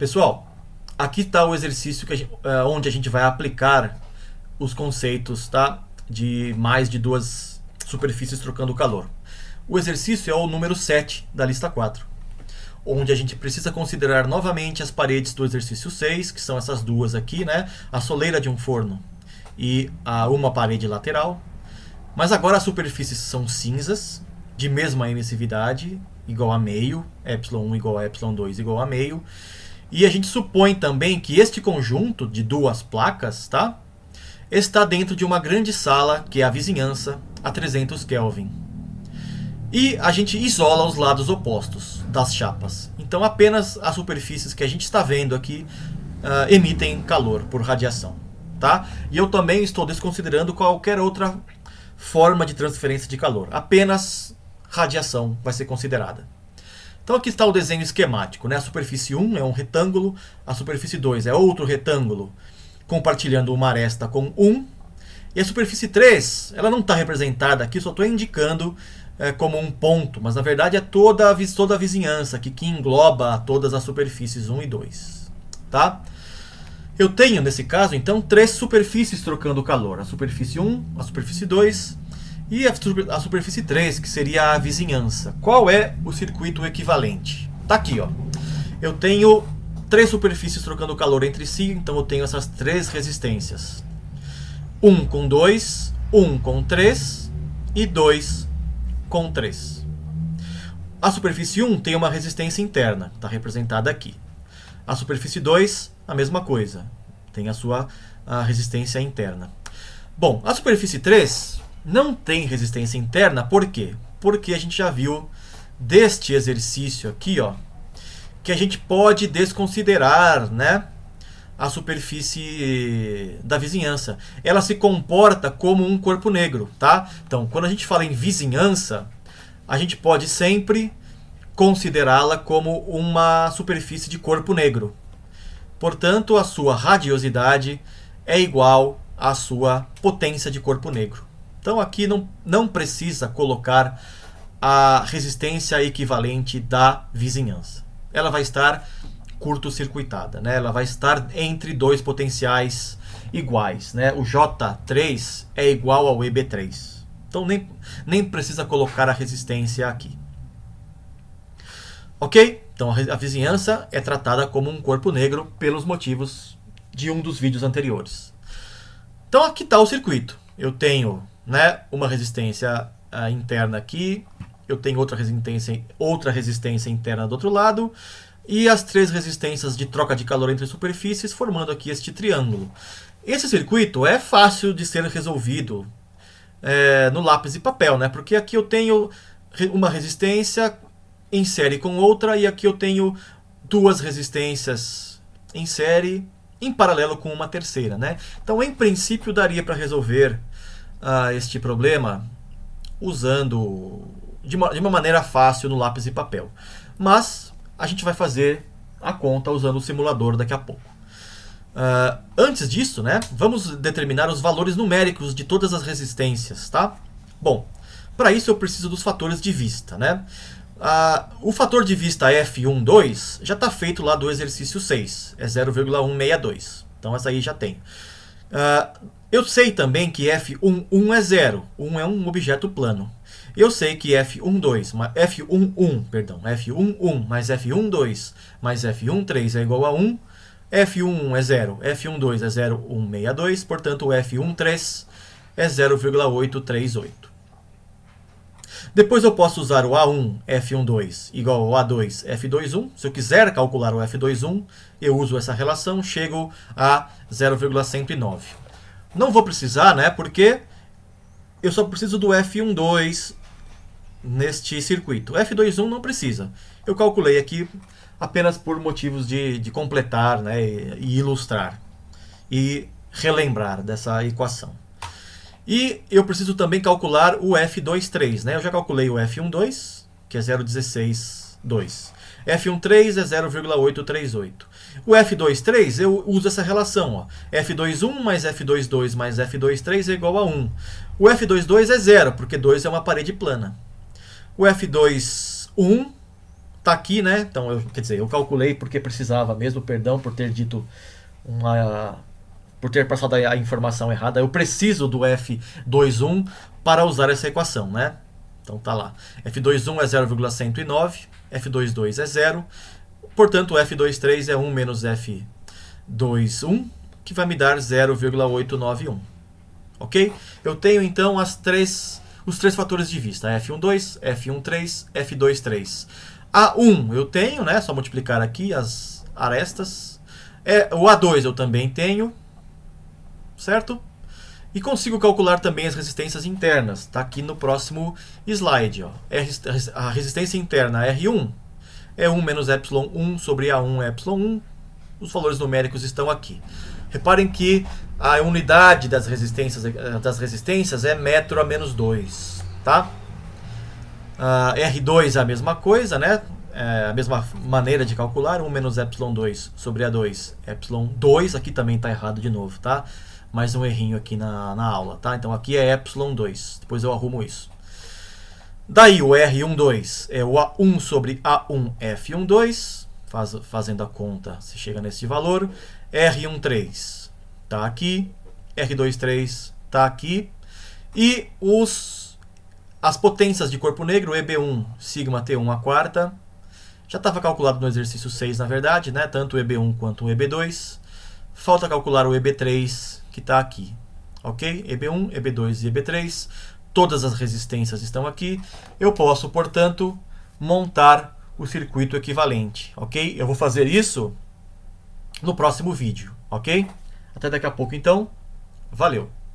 Pessoal, aqui está o exercício onde a gente vai aplicar os conceitos, tá? De mais de duas superfícies trocando calor. O exercício é o número 7 da lista 4, onde a gente precisa considerar novamente as paredes do exercício 6, que são essas duas aqui, né? A soleira de um forno e uma parede lateral. Mas agora as superfícies são cinzas, de mesma emissividade, igual a meio, ε1 igual a ε2 igual a meio. E a gente supõe também que este conjunto de duas placas, tá, está dentro de uma grande sala, que é a vizinhança, a 300 Kelvin. E a gente isola os lados opostos das chapas. Então apenas as superfícies que a gente está vendo aqui emitem calor por radiação. Tá? E eu também estou desconsiderando qualquer outra forma de transferência de calor. Apenas radiação vai ser considerada. Então aqui está o desenho esquemático, né? A superfície 1 é um retângulo, a superfície 2 é outro retângulo, compartilhando uma aresta com 1. E a superfície 3, ela não está representada aqui, só estou indicando como um ponto, mas na verdade é toda a vizinhança aqui, que engloba todas as superfícies 1 e 2. Tá? Eu tenho, nesse caso, então, três superfícies trocando calor. A superfície 1, a superfície 2 e a superfície 3, que seria a vizinhança. Qual é o circuito equivalente? Está aqui, ó. Eu tenho três superfícies trocando calor entre si, então eu tenho essas três resistências. 1 com 2, 1 com 3 e 2 com 3. A superfície 1 tem uma resistência interna, está representada aqui. A superfície 2, a mesma coisa, tem a resistência interna. Bom, a superfície 3 não tem resistência interna, por quê? Porque a gente já viu deste exercício aqui, ó, que a gente pode desconsiderar, né, a superfície da vizinhança. Ela se comporta como um corpo negro, tá? Então, quando a gente fala em vizinhança, a gente pode sempre considerá-la como uma superfície de corpo negro. Portanto, a sua radiosidade é igual à sua potência de corpo negro. Então aqui não precisa colocar a resistência equivalente da vizinhança. Ela vai estar curto-circuitada, né? Ela vai estar entre dois potenciais iguais, né? O J3 é igual ao EB3. Então nem precisa colocar a resistência aqui. Ok? Então a vizinhança é tratada como um corpo negro pelos motivos de um dos vídeos anteriores. Então aqui está o circuito. Eu tenho, né, uma resistência interna aqui, eu tenho outra resistência interna do outro lado, e as três resistências de troca de calor entre superfícies, formando aqui este triângulo. Esse circuito é fácil de ser resolvido no lápis e papel, né? Porque aqui eu tenho uma resistência em série com outra, e aqui eu tenho duas resistências em série, em paralelo com uma terceira, né? Então, em princípio, daria para resolver este problema usando de uma maneira fácil no lápis e papel. Mas a gente vai fazer a conta usando o simulador daqui a pouco. Antes disso, né, vamos determinar os valores numéricos de todas as resistências, tá? Bom, para isso eu preciso dos fatores de vista, né? O fator de vista F12 já está feito lá do exercício 6, é 0,162. Então essa aí já tem. Eu sei também que F11 é 0, 1 é um objeto plano. Eu sei que F11 mais F12 mais F13 é igual a 1. F11 é 0, F12 é 0,162, portanto o F13 é 0,838. Depois eu posso usar o A1 F12 igual ao A2 F21. Se eu quiser calcular o F21, eu uso essa relação, chego a 0,109. Não vou precisar, né, porque eu só preciso do F12 neste circuito. F21 não precisa. Eu calculei aqui apenas por motivos de completar, né, e ilustrar e relembrar dessa equação. E eu preciso também calcular o F23, né? Eu já calculei o F12, que é 0,162. F13 é 0,838. O F23 eu uso essa relação, ó. F21 mais F22 mais F23 é igual a 1. O F22 é 0, porque 2 é uma parede plana. O F21 está tá aqui, né? Então, quer dizer, eu calculei porque precisava mesmo, perdão por ter dito por ter passado a informação errada. Eu preciso do F21 para usar essa equação, né? Então tá lá. F21 é 0,109, F22 é 0, portanto F23 é 1 menos F21, que vai me dar 0,891. Ok? Eu tenho então os três fatores de vista, F12, F13, F23. A1 eu tenho, né? Só multiplicar aqui as arestas. O A2 eu também tenho, certo? E consigo calcular também as resistências internas. Está aqui no próximo slide. Ó. A resistência interna R1 é 1 menos ε1 sobre A1 é ε1. Os valores numéricos estão aqui. Reparem que a unidade das resistências é metro a menos 2. Tá? R2 é a mesma coisa, né? É a mesma maneira de calcular. 1 menos ε2 sobre A2 é ε2. Aqui também está errado de novo, tá? Mais um errinho aqui na aula, tá? Então aqui é ε2, depois eu arrumo isso. Daí o R12 é o A1 sobre A1F12, fazendo a conta, se chega nesse valor. R13 tá aqui, R23 tá aqui. E as potências de corpo negro, EB1, sigma T1 a quarta, já estava calculado no exercício 6, na verdade, né? Tanto o EB1 quanto o EB2. Falta calcular o EB3, que está aqui, ok? EB1, EB2 e EB3, todas as resistências estão aqui. Eu posso, portanto, montar o circuito equivalente, ok? Eu vou fazer isso no próximo vídeo, ok? Até daqui a pouco, então. Valeu!